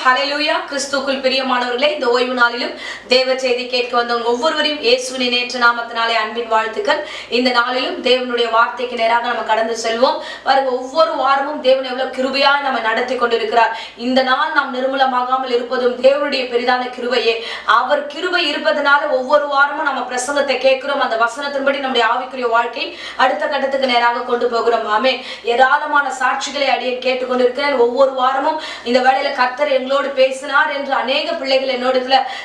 ஹல்லேலூயா. கிறிஸ்துவுக்குள் பிரியமானவர்களே, இந்த ஓய்வு நாளிலும் தேவ செய்தி கேட்க வந்தவங்க ஒவ்வொருவரையும் இயேசுவின் நேற்று நாமத்தினாலே அன்பின் வாழ்த்துக்கள். இந்த நாளிலும் தேவனுடைய வார்த்தைக்கு நேராக நம்ம கடந்து செல்வோம். பாருங்க, ஒவ்வொரு வாரமும் தேவன் எவ்வளவு கிருபையாய் நம்ம நடத்தி கொண்டிருக்கிறார். இந்த நாள் நாம் நிர்மூலமாகாமல் இருப்பதும் தேவனுடைய பெரிதான கிருபையே. அவர் கிருபை இருப்பதனால ஒவ்வொரு வாரமும் நம்ம பிரசங்கத்தை கேட்கிறோம். அந்த வசனத்தின்படி நம்முடைய ஆவிக்குரிய வாழ்க்கை அடுத்த கட்டத்துக்கு நேராக கொண்டு போகிறோம். ஆமே. ஏராளமான சாட்சிகளை அடியேன் கேட்டுக்கொண்டிருக்கிறேன். ஒவ்வொரு வாரமும் இந்த வேளையில கர்த்தர் எங்களோடு பேசினார் என்று அநேக பிள்ளைகள் என்னோட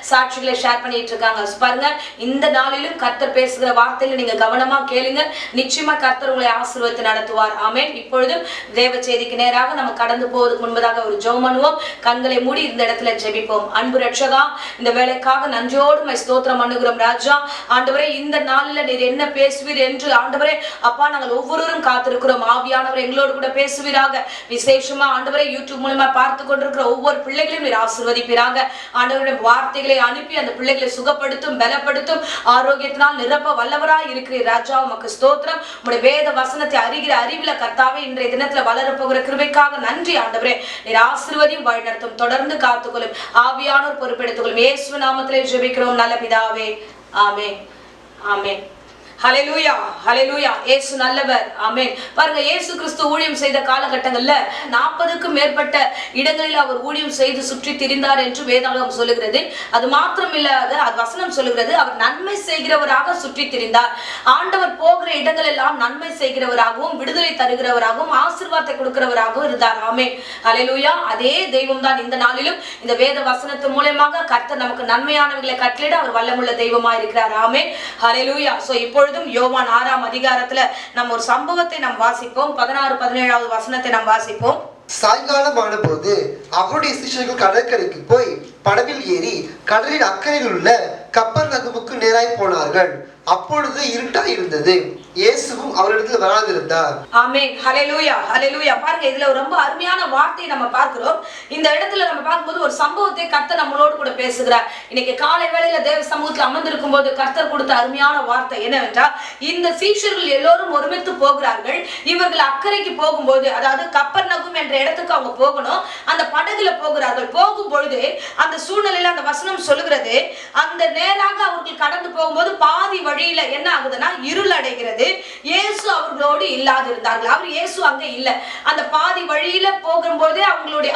சாட்சிகளை ஷேர் பண்ணிட்டு இருக்காங்க. பாருங்க, இந்த நாளிலும் கர்த்தர் பேசுகிற வார்த்தையில நீங்க கவனமா கேளுங்க. நிச்சயமா கர்த்தர் உங்களை ஆசீர்வதித்து நடத்துவார். ஆமென். இப்பொழுதும் தேவ செய்திக்கு நேராக நம்ம கடந்து போவதற்கு முன்பதாக ஒரு ஜெபம் பண்ணுவோம். கண்களை மூடி இந்த இடத்துல ஜெபிப்போம். அன்பு ரட்சகா, இந்த வேலைக்காக நன்றியோடு ஸ்தோத்திரம் பண்ணுகிறோம் ராஜா. ஆண்டவரே, இந்த நாளில் நீர் என்ன பேசுவீர் என்று ஆண்டவரே அப்பா நாங்கள் ஒவ்வொருவரும் காத்திருக்கிறோம். ஆவியானவர் எங்களோடு கூட பேசுவீராக. விசேஷமா ஆண்டவரே யூடியூப் மூலமா பார்த்து கொண்டிருக்கிற ஒவ்வொரு பிள்ளைகளையும் நீர் ஆசீர்வதிப்பீராக. ஆண்டவருடைய வார்த்தைகளை அனுப்பி அந்த பிள்ளைகளை சுகப்படுத்தும், பலப்படுத்தும், ஆரோக்கியத்தினால் நிரப்ப வல்லவராய் இருக்கிறீர் ராஜா. உமக்கு ஸ்தோத்திரம். உங்களுடைய வேத வசனத்தை அறிகிற அறிவில கர்த்தாவே இன்றைய தினத்துல வளரப்போகிற கிருபைக்காக நன்றி ஆண்டவரே. நீர் ஆசீர்வதியும், வழிநடத்தும், தொடர்ந்து காத்துக்கொள்ளும். ஆவியானோர் பொறுப்பெடுத்துக் கொள்ளும். இயேசு நாமத்திலே ஜெபிக்கிறோம் நல்ல பிதாவே. ஆமென். ஆமென். ஹல்லேலூயா, ஹல்லேலூயா. இயேசு நல்லவர். ஆமென். பாருங்க, இயேசு கிறிஸ்து ஊழியம் செய்த காலகட்டங்கள்ல 40க்கும் மேற்பட்ட இடங்களில் அவர் ஊழியம் செய்து சுற்றி திரிந்தார் என்று வேதாகமம் சொல்லுகிறது. அது மாத்திரம் இல்லாத வசனம் சொல்லுகிறது, அவர் நன்மை செய்கிறவராக சுற்றி திரிந்தார். ஆண்டவர் போகிற இடங்கள் எல்லாம் நன்மை செய்கிறவராகவும் விடுதலை தருகிறவராகவும் ஆசீர்வாதத்தை கொடுக்கிறவராகவும் இருந்தார். ஆமென். ஹல்லேலூயா. அதே தெய்வம் தான் இந்த நாளிலும் இந்த வேத வசனத்தின் மூலமாக கர்த்தர் நமக்கு நன்மையானவர்களை கட்டளையிட அவர் வல்லமுள்ள தெய்வமா இருக்கிறார். ஆமென். ஹல்லேலூயா. சோ இப்போ யோவான் 6ஆம் அதிகாரத்துல நம்ம ஒரு சம்பவத்தை நாம் வாசிப்போம். 16, 17வது வசனத்தை நாம் வாசிப்போம். சாயங்காலமான போது அவருடைய சீஷர்கள் கடற்கரைக்கு போய் படவில் ஏறி கடலின் அக்கறையில் உள்ள கப்பர்நகமுக்கு நேராய் போனார்கள். அப்பொழுது இருட்டாய் இருந்தது. இயேசுவும் அவரிடத்தில் வராதிருந்தார். ஆமென். ஹல்லேலூயா, ஹல்லேலூயா. பாருங்க, இதுல ரொம்ப அருமையான வார்த்தையை நம்ம பார்க்கிறோம். இந்த இடத்துல நம்ம பார்க்கும்போது ஒரு சம்பவத்தை கர்த்தர் நம்மளோடு கூட பேசுகிறார். இன்னைக்கு காலை வேளையில தேவ சமூகத்தில் அமர்ந்திருக்கும் போது கர்த்தர் கொடுத்த அருமையான வார்த்தை என்னவென்றால், இந்த சீஷர்கள் எல்லோரும் ஒருமித்து போகிறார்கள். இவர்கள் அக்கறைக்கு போகும்போது, அதாவது கப்பர்நகும் என்ற இடத்துக்கு அவங்க போகணும். அந்த படகுல போகிறார்கள். போகும் பொழுது அந்த சூழ்நிலையில அந்த வசனம் சொல்லுகிறது, அந்த நேராக அவர்கள் கடந்து போகும்போது பாதி வழியில என்ன ஆகுதுன்னா இருள் அடைகிறது. இயேசு அவர்களோடு இல்லாதிருந்தார்கள். அவர் இயேசு அங்க இல்ல. அந்த பாதி வழியில போகும்போது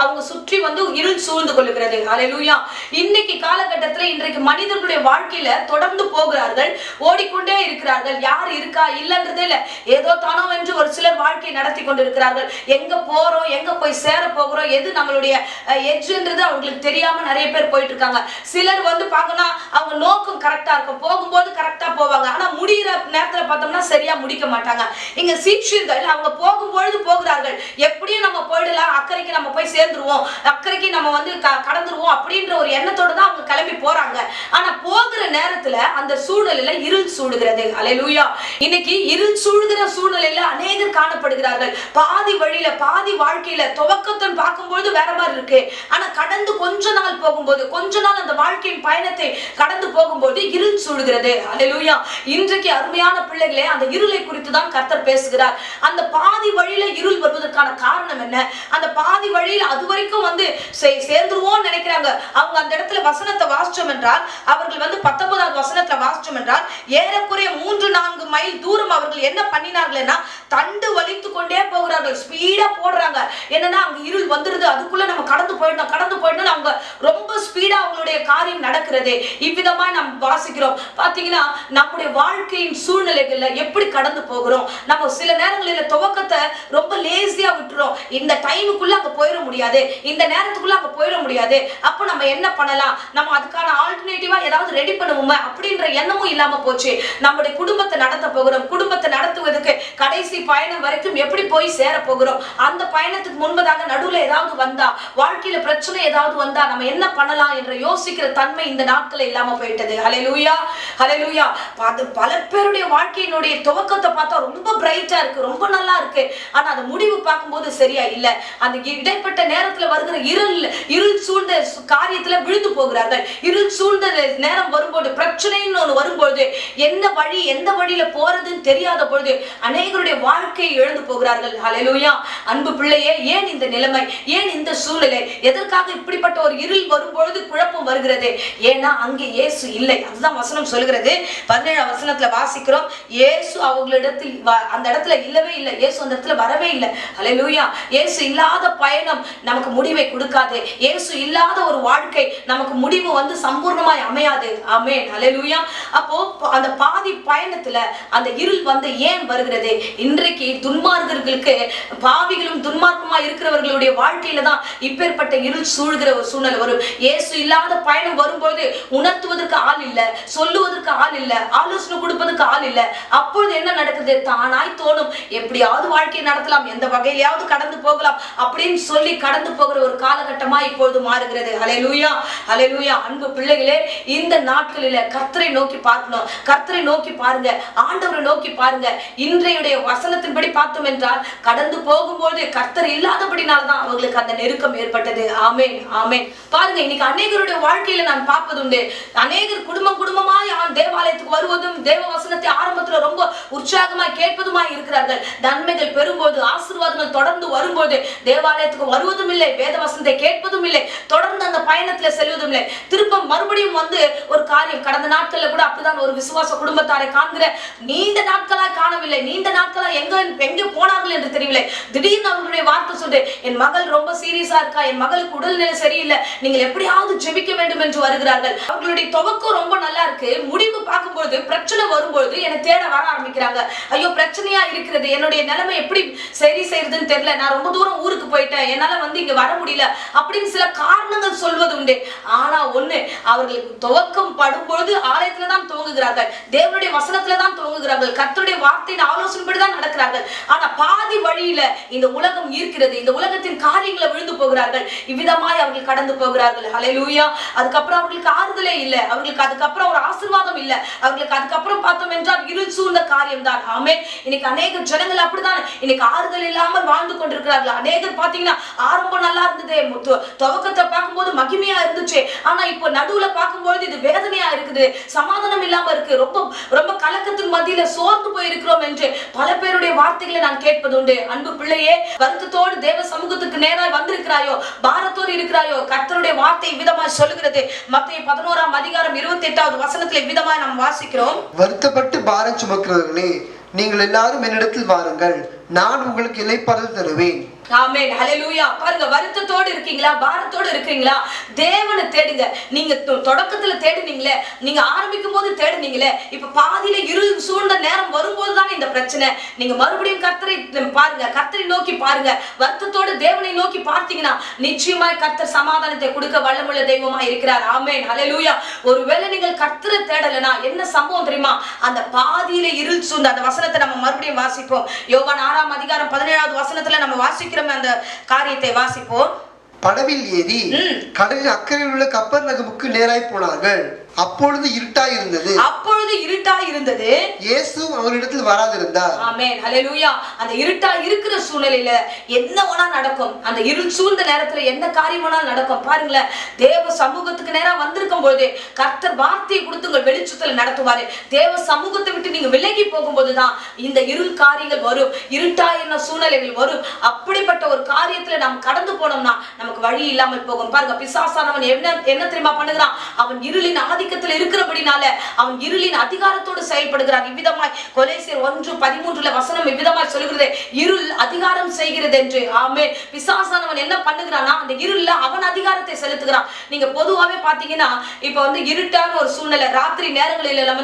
அவங்க சுற்றி இருள் சூழ்ந்து கொள்ளுகிறது. ஹல்லேலூயா. இன்னைக்கு காலகட்டத்துல இன்றைக்கு மனிதர்களுடைய வாழ்க்கையில தொடர்ந்து போகிறார்கள், ஓடிக்கொண்டே இருக்கிறார்கள். யார் இருக்கா இல்லன்றதே இல்ல. ஏதோ தானோ என்று ஒரு சிலர் வாழ்க்கை நடத்தி கொண்டிருக்கிறார்கள். எங்க போறோம், எங்க போய் சேர போகிறோம், எது நம்மளுடைய எட்ஜ்ன்றது அவங்களுக்கு தெரியாம நிறைய பேர் போயிட்டு இருக்காங்க. சிலர் பாக்கணும், அவங்க நோக்கம் கரெக்டா இருக்கும், போகும்போது கரெக்டா போவாங்க. ஆனா முடிகிற நேரத்துல பார்த்தோம்னா சரியா முடிக்க மாட்டாங்க. இங்க சீஷர்கள் அவங்க போகும்பொழுது போகிறார்கள், எப்படியும் நம்ம போயிடலாம், அக்கறைக்கு நம்ம போய் சேர்ந்துருவோம், அக்கறைக்கு நம்ம கடந்துருவோம் அப்படின்ற ஒரு எண்ணத்தோட தான் அவங்க கிளம்பி போறாங்க. ஆனா போகிற நேரத்துல அந்த சூழ்நிலையில இருள் சூடுகிறது. ஹல்லேலூயா. இன்னைக்கு இருள் சூழ்கிற சூழ்நிலையில அநேகர் காணப்படுகிறார்கள். பாதி வழியில, பாதி வாழ்க்கையில துவக்கத்துடன் பார்க்கும்போது வேற மாதிரி இருக்கு. ஆனா கடந்து கொஞ்ச நாள் போகும்போது, கொஞ்ச நாள் அந்த வாழ்க்கையின் பயணத்தை கடந்து போகும்போது இருள் சூடுகிறது. ஹல்லேலூயா. இன்றைக்கு அருமையான பிள்ளைகளே, அந்த இருளை குறித்து தான் கர்த்தர் பேசுகிறார். அந்த பாதி வழியில இருள் வருவதற்கான காரணம் என்ன? அந்த பாதி வழியில அது வரைக்கும் சேர்ந்துருவோம் நினைக்கிறாங்க. அவங்க அந்த இடத்துல வசனத்தை வாசிச்சோம் என்றால், அவர்கள் 19வது வசனத்துல வாசிச்சோம் என்றால், ஏறக்குறைய 3-4 மைல் தூரம் அவர்கள் என்ன பண்ணினார்கள்னா தண்டு வலித்து கொண்டே போகிறார்கள். ஸ்பீடா போடுறாங்க. என்னன்னா அங்க இருள் வந்துருது, அதுக்குள்ள நம்ம கடந்து போயிடணும் அவங்க ரொம்ப ஸ்பீடா அவங்களுடைய காரியம் நடக்கிறது. இவ்விதமா நாம் வாசிக்கிறோம். பாத்தீங்கன்னா நம்முடைய வாழ்க்கையின் சூழ்நிலைகள்ல எப்படி கடந்து போகிறோம். நம்ம சில நேரங்களில் துவக்கத்தை ரொம்ப லேசியா விட்டுறோம். இந்த டைமுக்குள்ள அங்க போயிட முடியாது, இந்த நேரத்துக்குள்ள அங்க போயிட முடியாது. அப்ப நம்ம என்ன பண்ணலாம், நம்ம அதுக்கான ஆல்டர்னேட்டிவா ஏதாவது ரெடி பண்ணுவோமா அப்படின்ற எண்ணமும் இல்லாம போச்சு. நம்முடைய குடும்பத்தை நடத்த போகிறோம். குடும்பத்தை நடத்துவதற்கு கடைசி பயணம் வரைக்கும் எப்படி போய் சேர போகிறோம். அந்த பயணத்துக்கு முன்பதாக நடுவுல ஏதாவது வந்தா, வாழ்க்கையில பிரச்சனை ஏதாவது வந்தா நம்ம என்ன பண்ணலாம் என்ற யோசிக்கிற தன்மை இந்த நாட்கள் இல்லாம போயிட்டது. ஹல்லேலூயா, ஹல்லேலூயா. பல பேருடைய வாழ்க்கையினுடைய துவக்கத்தை பார்த்தா ரொம்ப பிரைட்டா இருக்கு, ரொம்ப நல்லா இருக்கு. ஆனா அந்த முடிவு பார்க்கும்போது சரியா இல்ல. அந்த இடைப்பட்ட நேரத்துல வருகிற இருள் சூழ்ந்த காரியத்துல விழுந்து போகிறார்கள். இருள் சூழ்ந்த நேரம் வரும்போது, பிரச்சனைன்னு ஒண்ணு வரும்போது என்ன வழி, எந்த வழியில போறதுன்னு தெரியாத பொழுது அநேகருடைய வாழ்க்கையை இழந்து போகிறார்கள். ஹல்லேலூயா. அன்பு பிள்ளையே, ஏன் இந்த நிலைமை, ஏன் இந்த சூழ்நிலை, எதற்காக இப்படிப்பட்ட ஒரு இருள் வரும்பொழுது குழப்பம் வருகிறது? ஏன்னா அங்கே இயேசு இல்லை. அதுதான் வசனம் சொல்கிறது. 17 வசனத்துல வாசிக்கிறோம், இயேசு அவங்களிடத்தில் அந்த இடத்துல இல்லவே இல்லை. இயேசு அந்த இடத்துல வரவே இல்லை. ஹல்லேலூயா. இயேசு இல்லாத பயணம் நமக்கு முடிவை கொடுக்காது. இயேசு இல்லாத ஒரு வாழ்க்கை நமக்கு முடிவு வந்து சம்பூர்ணமாய் அமையாது. ஆமென். ஹல்லேலூயா. அப்போ அந்த பாதி பயணத்துல அந்த இருள் வந்து ஏன் வருகிறது? இன்றைக்கு துன்மார்க்கர்களுக்கு, பாவிகளும் துன்மார்க்கமா இருக்கிறவர்களுடைய வாழ்க்கையில தான் இப்பேற்பட்ட இருள் சூழ்கிற ஒரு சூழ்நிலை வரும். இயேசு இல்லாத பயணம் வரும்போது உணர்த்துவதற்கு ஆள் இல்ல, சொல்லுவதற்கு ஆள் இல்ல, ஆலோசனை கொடுப்பதற்கு ஆள் இல்ல. அப்பொழுது என்ன நடக்குது? தானாய் தோணும், எப்படியாவது வாழ்க்கையை நடத்தலாம், எந்த வகையிலாவது கடந்து போகலாம் அப்படின்னு சொல்லி கடந்து போகிற ஒரு காலகட்டமா இப்பொழுது மாறுகிறது. ஹல்லேலூயா. ஹல்லேலூயா. அன்பு பிள்ளைகளே, இந்த நாட்களில கர்த்தரை நோக்கி பார்க்கணும். கர்த்தரை நோக்கி பாருங்க, ஆண்டவரை நோக்கி பாருங்க. இன்றைய வசனத்தின்படி பார்த்தோம் என்றால் கடந்து போகும்போது கர்த்தர் இல்லாதபடினால்தான் அவங்களுக்கு அந்த நெருக்கம் ஏற்பட்டது. ஆமென். ஆமென். பாருங்க, இன்னைக்கு அநேகருடைய வாழ்க்கையில நான் பார்ப்பது உண்டு. அநேகர் குடும்பமாய் தேவாலயத்துக்கு வருவதும் தேவ வசனத்தை ஆரம்பத்துல ரொம்ப உற்சாகமாய் கேட்பதுமாய் இருக்கிறார்கள். நன்மைகள் பெறும்போது, ஆசீர்வாதங்கள் தொடர்ந்து வரும்போது தேவாலயத்துக்கு வருவதும் இல்லை, வேத வசனத்தை கேட்பதும் இல்லை, தொடர்ந்து அந்த பயணத்துல செல்வதும் இல்லை. திரும்ப மறுபடியும் வந்து ஒரு காரியம், கடந்த நாட்கள்ல கூட அப்படிதான் ஒரு விசுவாச குடும்பத்தாரை காண்கிற, நீண்ட நாட்களா காணவில்லை, நீண்ட நாட்களா எங்க போனார்கள் என்று தெரியவில்லை. திடீர்னு அவர்களுடைய வார்த்தை சொல்ற, என் மகள் ரொம்ப சீரியஸா இருக்கா, என் மகளுக்கு உடல்நிலை சரியில்லை, நீங்கள் எப்படியாவது ஜெபிக்க வேண்டும் என்று வருகிறார்கள். அவர்களுடைய துவக்கம் ரொம்ப நல்லா இருக்கு, முடிவு பார்க்கும்போது பிரச்சனை வரும்போது என்னை தேட வர ஆரம்பிக்கிறாங்க. ஐயோ பிரச்சனையா இருக்கிறது, என்னுடைய நிலைமை எப்படி சரி செய்யறதுன்னு தெரியல, நான் ரொம்ப தூரம் ஊருக்கு போயிட்டேன், என்னால வந்து இங்க வர முடியல அப்படின்னு சில காரணங்கள் சொல்வது உண்டு. ஆனா ஒண்ணு, அவர்களுக்கு துவக்கம் படும்பொழுது ஆலயத்துல தான் துவங்குகிறார்கள், தேவனுடைய வசனத்துல தான் துவங்குகிறார்கள், கர்த்தருடைய வார்த்தையின் ஆலோசனைப்படி தான் நடக்கிறார்கள். ஆனா பாதி வழியில இந்த உலகம் ஈர்க்கிறது, இந்த உலகத்தின் காரியங்களை விழுந்து போகிறார்கள். இவ்விதமாய் அவர்கள் கடந்து போகிறார்கள். ஹல்லேலூயா. அதுக்கப்புறம் அவர்களுக்கு ஆறுதலே இல்லை, அவர்களுக்கு அதுக்கப்புறம் ஒரு ஆசீர்வாதம் இல்லை, அவர்களுக்கு அதுக்கப்புறம் பார்த்தோம் என்றால் இருள் சூழ்ந்த காரியம் தான். ஆமென். இன்னைக்கு அநேக ஜனங்கள் அப்படிதான் இன்னைக்கு ஆறுதல் இல்லாமல் வாழ்ந்து கொண்டிருக்கிறார்கள். அநேகர் பாத்தீங்கன்னா ஆரம்பம் நல்லா இருந்ததே, துவக்கத்தை பார்க்கும்போது மகிமையா இருந்துச்சு, ஆனா இப்போ நடுவுல பார்க்கும்போது இது வேதனையா இருக்குது, சமாதானம் இல்லாம இருக்கு, ரொம்ப ரொம்ப கலக்கத்தின் மத்தியில சோர்ந்து போயிருக்கிறோம் என்று பல பேருடைய வார்த்தைகளை நான் கேட்பது உண்டு. அன்பு பிள்ளையே, வருத்தத்தோடு தேவ சமூகத்துக்கு நேராய் வந்திருக்கிறாயோ, பாரத்தோடு இருக்கிறாயோ, கர்த்தருடைய வார்த்தை இவ்விதமாய் சொல்லுகிறது. மத்தேயு 11:28 வசனத்துல இவ்விதமாய் நாம் வாசிக்கிறோம், வருத்தப்பட்டு பாரம் சுமக்கிறவர்களே, நீங்கள் எல்லாரும் என்னிடத்தில் வாருங்கள், நான் உங்களுக்கு இளைப்பாறுதல் தருவேன். ஆமென். ஹல்லேலூயா. பாருங்க, வருத்தத்தோடு இருக்கீங்களா, பாரத்தோடு இருக்கீங்களா, தேவனை தேடுங்க. நீங்க தொடக்கத்துல தேடுனீங்களே, நீங்க ஆரம்பிக்கும் போது தேடுனீங்களே, இப்ப பாதியில இருள் சூழ்ந்த நேரம் வரும்போது தானே இந்த பிரச்சனை. நீங்க மறுபடியும் கர்த்தரை பாருங்க, கர்த்தரை நோக்கி பாருங்க, வருத்தத்தோடு தேவனை நோக்கி பார்த்தீங்கன்னா நிச்சயமாய் கர்த்தர் சமாதானத்தை கொடுக்க வல்லமுள்ள தெய்வமா இருக்கிறார். ஆமென். ஹல்லேலூயா. ஒருவேளை நீங்கள் கர்த்தரை தேடலனா என்ன சம்பவம் தெரியுமா? அந்த பாதியில இருள் சூழ்ந்த அந்த வசனத்தை நம்ம மறுபடியும் வாசிப்போம். யோவான் 6:17 வசனத்துல நம்ம வாசிக்கிறோம். அந்த காரியத்தை வாசிப்போம். படவில் ஏறி கடலின் அக்கறையில் உள்ள கப்பர்நகமுக்கு நேராய் போனார்கள். அப்பொழுது இருட்டாய் இருந்தது. இயேசு அவரிடத்தில் வராதிருந்தார். ஆமென். ஹல்லேலூயா. அந்த இருட்டா இருக்கிற சூழ்நிலையில என்ன வேணா நடக்கும், அந்த இருள் சூழ்ந்த நேரத்துல என்ன காரியம் வேணா நடக்கும். பாருங்களேன், தேவ சமூகத்துக்கு நேரா வந்திருக்கும் பொழுது கர்த்தர் வார்த்தையை கொடுத்து உங்கள் வெளிச்சத்துல நடத்துவாரு. தேவ சமூகத்தை விட்டு நீங்க விலகி போகும்போதுதான் இந்த இருள் காரியங்கள் வரும், இருட்டா என்ன சூழ்நிலைகள் வரும். அப்படிப்பட்ட ஒரு காரியத்துல நாம் கடந்து போனோம்னா நமக்கு வழி இல்லாமல் போகும். பாருங்க, பிசாசானவன் என்ன தெரியுமா பண்ணுகிறான்? அவன் இருளின் ஆதிக்கத்தில் இருக்கிறபடினால அவன் இருளின் அதிகாரத்தோடு செயல்படுகிறான். இவ்விதமாய் கொலோசியர் 1:13 வசனம் இவ்விதமாய் சொல்கிறது, இருள் அதிகாரம் செய்கிறது என்று. ஆமென். பிசாசானவன் என்ன பண்ணுகிறானா? அந்த இருள்ல அவன் அதிகாரத்தை செலுத்துகிறான். நீங்க பொதுவாவே பாத்தீங்கன்னா இப்ப வந்து இருட்டான ஒரு சூழ்நிலை, ராத்திரி நேரங்களில் எல்லாம்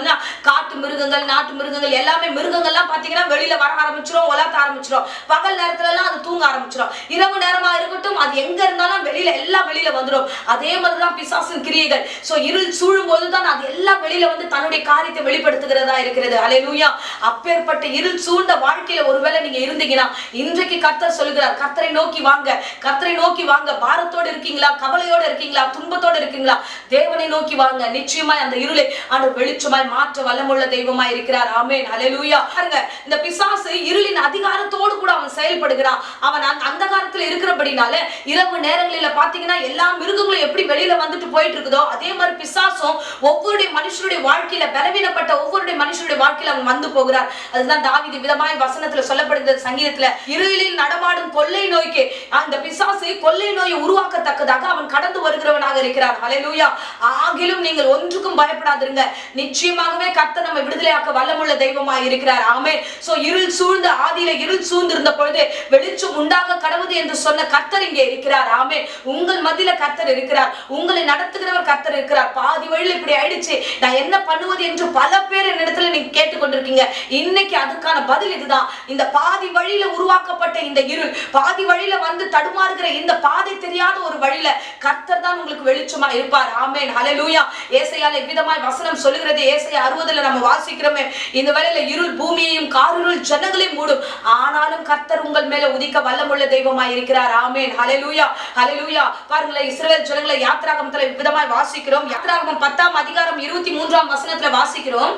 காட்டு மிருகங்கள், நாட்டு மிருகங்கள், எல்லாமே மிருகங்கள்லாம் பாத்தீங்கன்னா வெளியில வர ஆரம்பிச்சிடும், உலாத்த ஆரம்பிச்சிடும். பகல் நேரத்துல எல்லாம் அது தூங்க ஆரம்பிச்சிடும். இரவு நேரமா இருக்கட்டும், அது எங்க இருந்தாலும் வெளியில எல்லாம் வெளியில வந்துடும். அதே மாதிரிதான் பிசாசின் கிரியைகள். சோ இருள் சூழும் போதுதான் அது எல்லாம் வெளியில வந்து தன்னுடைய காரியத்தை வெளிப்படுத்துகிறதா இருக்கிறது. ஹல்லேலூயா. அப்பேற்பட்ட இருள் சூழ்ந்த வாழ்க்கையில ஒருவேளை நீங்க இருந்தீங்கன்னா இன்றைக்கு கர்த்தர் சொல்கிறார், கர்த்தரை நோக்கி வாங்க, கர்த்தரை நோக்கி வாங்க. பாரத்தோடு இருக்கீங்களா, கவலையோடு இருக்கீங்களா, துன்பத்தோடு இருக்கீங்களா, தேவனை நோக்கி வாங்க. நிச்சயமாய் அந்த இருளை ஆண்டவர் வெளிச்சமாய் மாற்ற வல்லமுள்ள தெய்வமாய் இருக்கிறார். ஆமென். ஹல்லேலூயா. பாருங்க, இந்த பிசாசு இருளின் அதிகாரத்தோடு கூட அவன் செயல்படுகிறான். அவன் அந்த காலத்துல இருக்கிறபடினால இரவு நேரங்களில பாத்தீங்கன்னா எல்லா மிருகங்களும் எப்படி வெளியில வந்துட்டு போயிட்டு இருக்குதோ அதே மாதிரி பிசாசும் ஒவ்வொரு மனுஷனுடைய வாழ்க்கையில பலவீனப்பட்ட அப்படிப்பட்ட ஒவ்வொரு மனுஷனுடைய வாழ்க்கையில அவன் வந்து போகிறார். அதுதான் தாவீது விதமாய் வசனத்துல சொல்லப்படுகிறது சங்கீதத்துல, இருளில் நடமாடும் கொள்ளை நோய்க்கு அந்த பிசாசு கொள்ளை நோயை உருவாக்கத்தக்கதாக அவன் கடந்து வருகிறவனாக இருக்கிறார். ஹல்லேலூயா. ஆகிலும் நீங்கள் ஒன்றுக்கும் பயப்படாதிருங்க, நிச்சயமாகவே கர்த்தர் நம்மை விடுதலையாக்க வல்லமுள்ள தெய்வமாய் இருக்கிறார். ஆமென். சோ இருள் சூழ்ந்த ஆதியில இருள் சூழ்ந்து இருந்த பொழுது வெளிச்சம் உண்டாக கடவுது என்று சொன்ன கர்த்தர் இங்கே இருக்கிறார். ஆமென். உங்கள் மத்தியில கர்த்தர் இருக்கிறார், உங்களை நடத்துகிறவர் கர்த்தர் இருக்கிறார். பாதி வழியில் இப்படி ஆயிடுச்சு, நான் என்ன பண்ணுவது என்று பல பேர் என்னிடத்துல நீங்க கேட்டுக்கொண்டிருக்கீங்க. இன்னைக்கு அதுக்கான பதில் இதுதான். இந்த பாதி வழியில உருவாக்கப்பட்ட இந்த இருள், பாதி வழியில வந்து தடுமாறுகிற இந்த பாதை தெரியாத ஒரு வழியில கர்த்தர் தான் உங்களுக்கு வெளிச்சமா இருப்பார். ஆமென். ஹல்லேலூயா. ஏசாயால விதமாய் வசனம் சொல்லுகிறது. ஏசாயா 60ல நம்ம வாசிக்கிறோமே, இந்த வேளையில இருள் பூமியையும் காரிருள் ஜனங்களையும் மூடும், ஆனாலும் கர்த்தர் உங்கள் மேல உதிக்க வல்லமுள்ள தெய்வமாய் இருக்கிறார். ஆமென். ஹல்லேலூயா. ஹல்லேலூயா. பாருங்களேன், இஸ்ரவேல் ஜனங்களை யாத்ராகமத்துல விதமாய் வாசிக்கிறோம். யாத்ராகமம் 10ஆம் அதிகாரம் 23ஆம் வசனத்துல வாசிக்கிறோம்.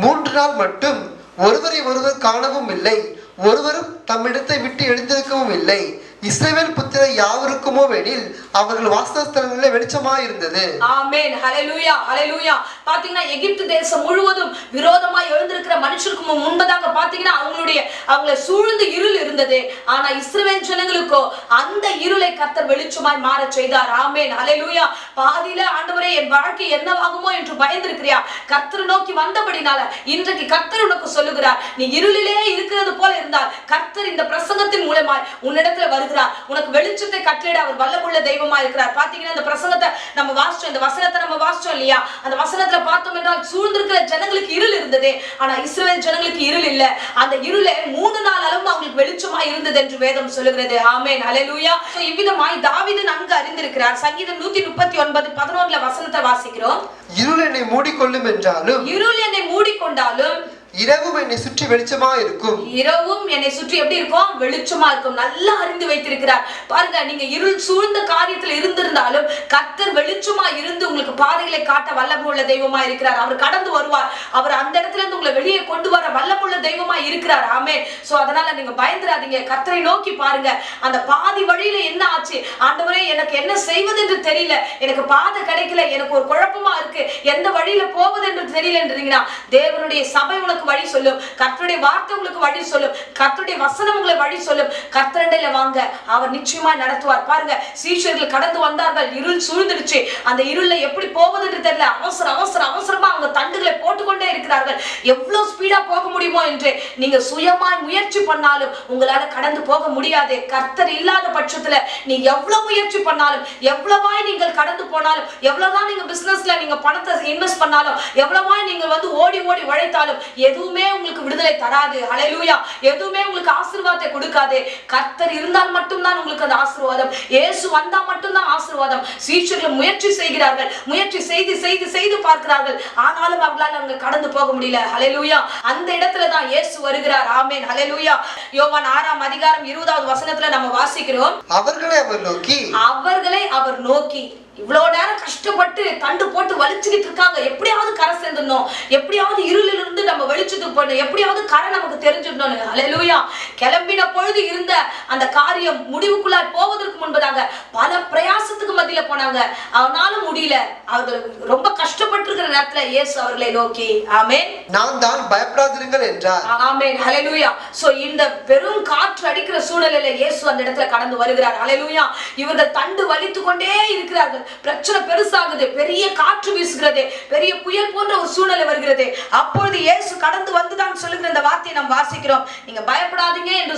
3 நாள் மட்டும் ஒருவரை ஒருவர் காணவும் இல்லை, ஒருவரும் தம்மிடத்தை விட்டு எழுந்திருக்கவும் இல்லை. இஸ்ரவேல் புத்திரர் யாவருக்குமோ எனில் அவர்கள் வாசஸ்தலங்களிலே வெளிச்சமாய் இருந்தது. ஆமென். ஹல்லேலூயா. ஹல்லேலூயா. பாத்தீங்கன்னா எகிப்து தேசம் முழுவதும் விரோதமாய் எழுந்திருக்கிற மனுஷருக்கு முன்பதாக பாத்தீங்கன்னா அவங்களை சூழ்ந்து இருள் இருந்தது. ஆனா இஸ்ரவேல் ஜனங்களுக்கோ அந்த இருளை கர்த்தர் வெளிச்சமாய் மாற செய்தார். ஆமென். ஹல்லேலூயா. பாதியில ஆண்டவரே என் வாழ்க்கை என்னவாகுமோ என்று பயந்திருக்கிறியா? கர்த்தர் நோக்கி வந்தபடினால இன்றைக்கு கர்த்தர் உனக்கு சொல்லுகிறார், நீ இருளிலே இருக்கிறது போல இருந்தால் கர்த்தர் இந்த பிரசங்கத்தின் மூலமாய் உன்னிடத்துல வருகிறார். உனக்கு வெளிச்சத்தை கட்டளையிட அவர் வல்லமுள்ள தெய்வமா இருக்கிறார். பாத்தீங்கன்னா இந்த பிரசங்கத்தை நம்ம வாசிச்சோம், இந்த வசனத்தை நம்ம வாசிச்சோம் இல்லையா? அந்த வசனத்துல பார்த்தோம் என்றால் சூழ்ந்திருக்கிற ஜனங்களுக்கு இருள் இருந்தது, ஆனா இஸ்ரவேல் ஜனங்களுக்கு இருள் இல்ல. அந்த இருளே 3 நாள் அளவு அவங்களுக்கு வெளிச்சமா இருந்தது என்று வேதம் சொல்லுகிறது. ஆமென். ஹல்லேலூயா. இவ்விதமாய் தாவீது நன்கு அறிந்திருக்கிறார். சங்கீதம் 139:11 வசனத்தை வாசிக்கிறோம். இருள் என்னை மூடிக்கொள்ளும் என்றாலும், இருள் என்னை மூடிக்கொண்டாலும் இரவும் என்னை சுற்றி வெளிச்சமா இருக்கும். இரவும் என்னை சுற்றி எப்படி இருக்கும்? வெளிச்சமா இருக்கும். நல்லா அறிந்து வைத்திருக்கிறார். பாருங்க, நீங்க இருள் சூழ்ந்த காரியத்தில் இருந்திருந்தாலும் கர்த்தர் வெளிச்சமா இருந்து உங்களுக்கு பாதைகளை காட்ட வல்லமுள்ள தெய்வமா இருக்கிறார். அவர் கடந்து வருவார். அவர் அந்த இடத்துல இருந்து உங்களை வெளியே கொண்டு வர வல்லமுள்ள தெய்வமா இருக்கிறார். ஆமென். சோ அதனால நீங்க பயந்துராதீங்க, கர்த்தரை நோக்கி பாருங்க. அந்த பாதி வழியில என்ன ஆச்சு? ஆண்டவரே எனக்கு என்ன செய்வது என்று தெரியல, எனக்கு பாதை கிடைக்கல, எனக்கு ஒரு குழப்பமா இருக்கு, எந்த வழியில போவது என்று தெரியல என்றீங்கன்னா தேவனுடைய சபை உனக்கு வழி சொல்லும், கர்த்தருடைய வார்த்தை உங்களுக்கு வழி சொல்லும், கர்த்தருடைய வசனம் உங்களை வழி சொல்லும். கர்த்தரண்டையில வாங்க, அவர் நிச்சயமா நடத்துவார். பாருங்க, சீஷர்கள் கடந்து வந்தார்கள், இருள் சூழ்ந்துடுச்சு. அந்த இருள்ல எப்படி போவது என்று தெரியல, அவசரமா அவங்க தண்டுகளை போட்டுக்கொண்டே இருக்கிறார்கள். எவ்வளவு ஸ்பீடா போக முடியுமோ என்று நீங்க சுயமாய் முயற்சி பண்ணாலும் உங்களால கடந்து போக முடியாது. கர்த்தர் இல்லாத பட்சத்துல நீ எவ்வளவு முயற்சி பண்ணாலும், எவ்வளவாய் நீங்கள் கடந்து போனாலும், எவ்வளவுதான் நீங்க பிசினஸ்ல நீங்க பணத்தை இன்வெஸ்ட் பண்ணாலும், எவ்வளவாய் நீங்க வந்து ஓடி உழைத்தாலும் எதுவுமே உங்களுக்கு விடுதலை தராது. ஹல்லேலூயா. எதுவுமே உங்களுக்கு ஆசீர்வாதத்தை கொடுக்காது. கர்த்தர் இருந்தால் மட்டும்தான் உங்களுக்கு அந்த ஆசீர்வாதம். இயேசு வந்தா மட்டும்தான் ஆசீர்வாதம். சீஷர்கள் முயற்சி செய்கிறார்கள், முயற்சி செய்து பார்க்கிறார்கள், ஆனாலும் அவங்களால அவங்க கடந்து போக முடியல. ஹல்லேலூயா. அந்த இடத்துல தான் இயேசு வருகிறார். ஆமென். ஹல்லேலூயா. யோவான் 6ஆம் அதிகாரம் 20வது வசனத்துல நம்ம வாசிக்கிறோம். அவர்களை அவர் நோக்கி இவ்வளவு நேரம் கஷ்டப்பட்டு தண்டு போட்டு வலிச்சுக்கிட்டு இருக்காங்க, எப்படியாவது கரை சேர்ந்துடணும், எப்படியாவது இருளில் இருந்து நம்ம வெளிச்சத்துக்கு போடணும், எப்படியாவது கரை நமக்கு தெரிஞ்சிடணும். ஹல்லேலூயா. கிளம்பின பொழுது இருந்த அந்த காரியம் முடிவுக்குள்ளாய் போவதற்கு முன்பதாக பல பிரயாசத்துக்கு மத்தியில போனாங்க, அவனாலும் முடியல. அவர்கள் ரொம்ப கஷ்டப்பட்டு இருக்கிற நேரத்துல இயேசு அவர்களை நோக்கி ஆமென், நான் தான் பயப்படாதிருங்கள் என்றார். ஆமென். ஹல்லேலூயா. சோ இந்த பெரும் காற்று அடிக்கிற சூழலில் இயேசு அந்த இடத்துல கடந்து வருகிறார். ஹல்லேலூயா. இவர்கள் தண்டு வலித்துக் கொண்டே இருக்கிறார்கள். பிரச்சனை பெருசாகுது, பெரிய காற்று வீசுகிறது, பெரிய புயல் போன்ற ஒரு சூழ்நிலை வருகிறது. அப்பொழுது இயேசு கடந்து வந்துதான் சொல்லுகிற இந்த வார்த்தையை நாம் வாசிக்கிறோம். நீங்க பயப்படாதீங்க என்று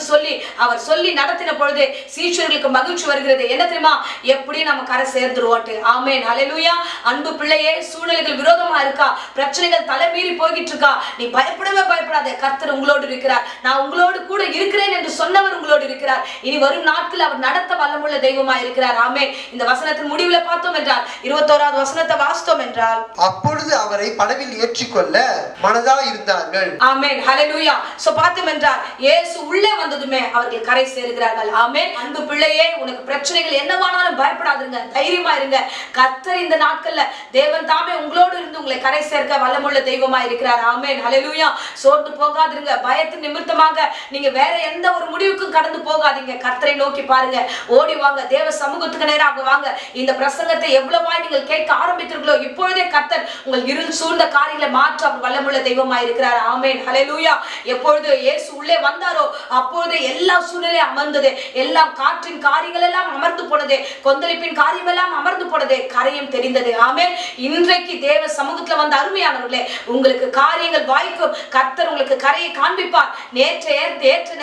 சொல்லி நடத்தின பொழுது சீஷர்களுக்கு மகிழ்ச்சி வருகிறது. என்ன தெரியுமா? எப்படி நம்ம கரை சேர்ந்துருவோம். ஆமென். ஹல்லேலூயா. அன்பு பிள்ளையே, சூழ்நிலைகள் விரோதமா இருக்கா, பிரச்சனைகள் தலைமீறி போய்கிட்டு இருக்கா, நீ பயப்படவே பயப்படாத. கர்த்தர் உங்களோடு இருக்கிறார். நான் உங்களோடு கூட இருக்கிறேன் என்று சொன்னவர் உங்களோடு இருக்கிறார். இனி வரும் நாட்கள் அவர் நடத்த வல்லமுள்ள தெய்வமா இருக்கிறார். ஆமென். இந்த வசனத்தின் முடிவுல பார்த்தோம் என்றால் 21வது வசனத்தை வாசித்தோம் என்றால், அப்பொழுது அவரை படவில் ஏற்றிக்கொள்ள மனதா இருந்தார்கள். ஆமென். ஹல்லேலூயா. சோ பார்த்தோம் என்றால் இயேசு உள்ளே வந்ததுமே அவர்கள் கரை சேருகிறார்கள். ஆமென். அன்பு பிள்ளையே, உனக்கு பிரச்சனைகள் என்னவானாலும் பயப்படாதீங்க, தைரியமா இருங்க. கர்த்தர் இந்த நாட்கள்ல தேவன் தாமே உங்களோடு இருந்து உங்களை கரை சேர்க்க வல்லமுள்ள தெய்வமா இருக்கிறார். ஆமென். ஹல்லேலூயா. சோர்ந்து போகாதீங்க. பயத்தின் நிமித்தமாக நீங்க வேற எந்த ஒரு முடிவுக்கும் கடந்து போகாதீங்க. கர்த்தரை நோக்கி பாருங்க, ஓடி வாங்க, தேவ சமூகத்துக்கு நேராக வாங்க. இந்த பிரசங்க பிரசங்கத்தை எவ்வளவாய் நீங்கள் கேட்க ஆரம்பித்தீர்களோ இப்பொழுதே கர்த்தர் உங்கள் இருள் சூழ்ந்த காரியங்களை மாற்ற அவர் வல்லமுள்ள தெய்வமாய் இருக்கிறார். ஆமென், ஹல்லேலூயா. எப்பொழுது இயேசு உள்ளே வந்தாரோ அப்பொழுது எல்லா சூழ்நிலையும் அமர்ந்தது, எல்லாம் காற்றின் காரியங்கள் எல்லாம் அமர்ந்து போனது, கொந்தளிப்பின் காரியம் எல்லாம் அமர்ந்து போனது, கரையும் தெரிந்தது. ஆமென். இன்றைக்கு தேவ சமூகத்துல வந்த அருமையானவர்களே, உங்களுக்கு காரியங்கள் வாய்க்கும், கர்த்தர் உங்களுக்கு கரையை காண்பிப்பார். ஏற்ற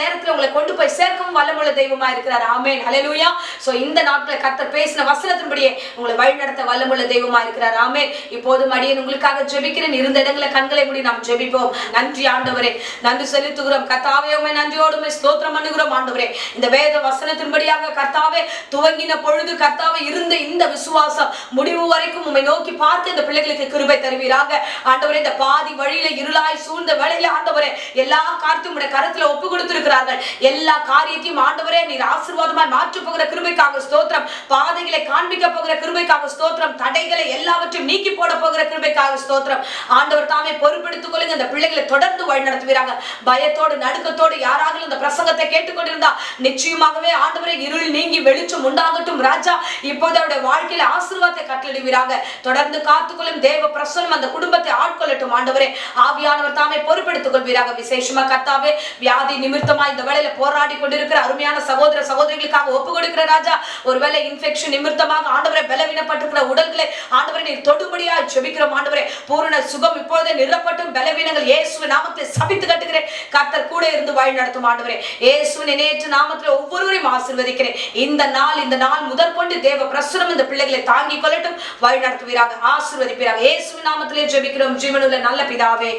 நேரத்தில் உங்களை கொண்டு போய் சேர்க்கவும் வல்லமுள்ள தெய்வமா இருக்கிறார். ஆமென், ஹல்லேலூயா. சோ இந்த நாட்களை கர்த்தர் பேசின வசனத்தின்படியே உங்களை வழிநடத்த வல்லமுள்ள தெய்வமா இருக்கிறார். ஆமென். இப்போதும் அடியேன் உங்களுக்காக ஜெபிக்கிறேன். இருந்த இடங்களை கண்களை மூடி நாம் ஜெபிப்போம். நன்றி ஆண்டவரே, நன்றி செலுத்துகிறோம் கர்த்தாவே. உம்மை நன்றியோடு ஸ்தோத்திரம் பண்ணுகிறோம் ஆண்டவரே. இந்த வேத வசனத்தின்படியாக கர்த்தாவே துவங்கின பொழுது கர்த்தாவே இருந்த இந்த விசுவாசம் முடிவு வரைக்கும் உம்மை நோக்கி பார்த்து இந்த பிள்ளைகளுக்கு கிருபை தருவீராக ஆண்டவரே. இந்த பாதி வழியில இருளாய் சூழ்ந்த வேளையில ஆண்டவரே எல்லா காரியத்தையும் உடைய கரத்துல ஒப்பு கொடுத்திருக்கிறார்கள். எல்லா காரியத்தையும் ஆண்டவரே நீர் ஆசீர்வாதமாய் மாற்ற போகிற கிருபைக்காக ஸ்தோத்திரம். பாதைகளை காண்பிக்க போகிற கிருபைக்காக ஸ்தோத்திரம். தடைகளை எல்லாவற்றையும் நீக்கி போட போகிற கிருபைக்காக ஸ்தோத்திரம். ஆண்டவர் தாமே பொறுப்பெடுத்துக் கொள்ளுங்க. இந்த பிள்ளைகளை தொடர்ந்து வழி நடத்துவீராக. பயத்தோடு நடுக்கத்தோடு யாராக இந்த பிரசங்கத்தை கேட்டுக்கொண்டிருந்தா நிச்சயமாகவே ஆண்டவரே இருள் நீங்கி வெளிச்சம் உண்டாகட்டும் ராஜா. இப்போது அவருடைய வாழ்க்கையில ஆசீர்வாதத்தை கட்டளிடுவீராக. தொடர்ந்து காத்துக்கொள்ளும் தேவ பிரசன்னம் அந்த குடும்பத்தை ஆட்கொள்ளட்டும் ஆண்டவரே. ஆவியானவர் தாமே பொறுப்பெடுத்துக் கொள்வீராக. விசேஷமா கர்த்தாவே வியாதி நிமித்தமா இந்த வேளையில போராடி கொண்டிருக்கிற அருமையான சகோதர சகோதரிகளுக்காக ஒப்பு கொடுக்கிற ராஜா. ஒருவேளை இன்ஃபெக்ஷன் நிமித்தமாக ஆண்டவரை பலவீனப்பட்டிருக்கிற உடல்களை ஆண்டவரை நீர் தொடும்படியா ஜெபிக்கிறோம் ஆண்டவரே. பூரண சுகம் இப்பொழுதே நிரப்பட்டும். பலவீனங்கள் இயேசுவின் நாமத்தில் சபித்து கட்டுகிறேன். கர்த்தர் கூட இருந்து வழி நடத்தும் ஆண்டவரே. இயேசுவின் நேற்று நாமத்தில் ஒவ்வொருவரையும் ஆசீர்வதிக்கிறேன். இந்த நாள் முதற்கொண்டு தேவ பிரசுரம் இந்த பிள்ளைகளை தாங்கிக் கொள்ளட்டும். வழி நடத்துவீராக, ஆசீர்வதிப்பீராக. இயேசுவின் நாமத்திலே ஜெபிக்கிறோம் ஜீவனுள்ள நல்ல பிதாவே.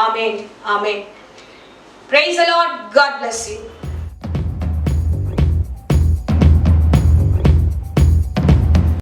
ஆமென், ஆமென். Praise the Lord. God bless you.